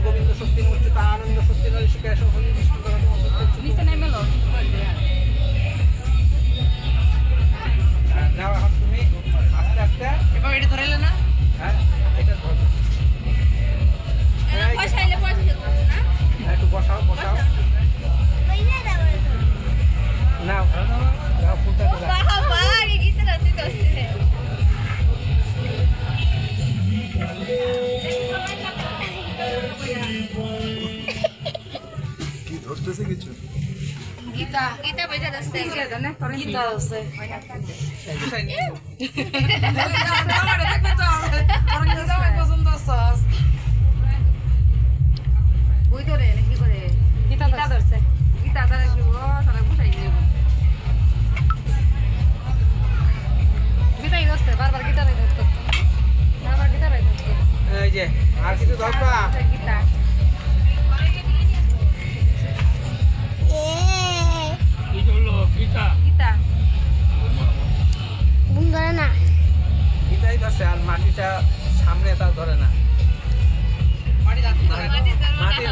গোবিন্দ স্বস্তি মুচ্যুত আনন্দ স্বস্তি নরিষিকা সকল বিষ্ণু নিচে নেমে লো যাও এখন তুমি আস্তে আস্তে এবার এটা ধরে না হ্যাঁ এটা ধরো বসাইলে বসে যেত না একটু বসাও বসাও নাও নাও ফুলটা দাও বাবা এই গীতে রাতে দছে কি ধরতেছে কিছু গীতা গীতা বইটা দছে গীতা দছে বুঝাই নিয়ে আমার দেখবে তো আমার জামাই পছন্দ সস বই ধরে নাকি করে গীতা ধরছে গীতা ধরে দিব তাহলে বুঝাই নিব গীতাই ধরছে বারবার গীতাই ধরছে বারবার গীতাই ধরছে এই যে আর কিছু ধরবা গীতা গীতা গীতা ধরে না গীতাই ধরছে আর মাটিটা সামনে তা ধরে না মাটি দাঁত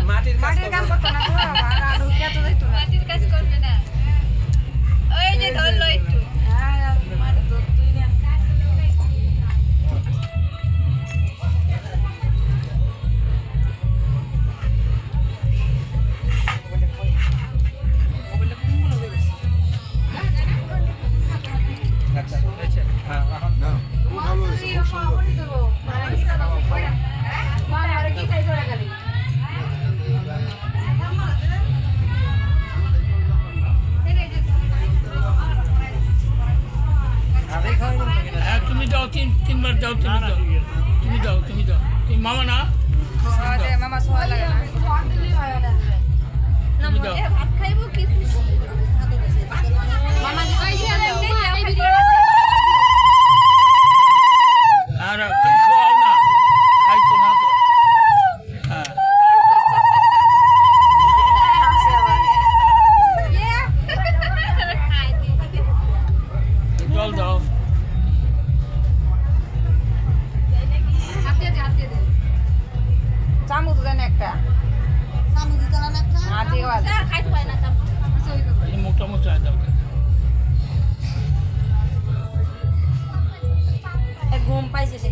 মাটির কাজ মাটির কাম করতে না গো আর আর ঢুকিয়া তো যাইতো না মাটির কাজ করবে না ওই যে ধরলো একটু হ্যাঁ মাটি তো তুই না আচ্ছা হয়েছে হ্যাঁ এখন না খুব ভালো হয়েছে খুব সুন্দর আগে খাওয়াই বলতো কিনা হ্যাঁ তুমি দাও তিনবার দাও তুমি দাও তুমি মামা না মামা সোয়া লাগে না তুমি দাও ভাত খাইবো কি মামা যে কইছে আর খাও না খাইতো না তো হ্যাঁ জল দাও চামচ দেন একটা আর দিয়ে বাজে খাইতে পারে না এই মোটা মোটা দাও ঘুম পাইছে সে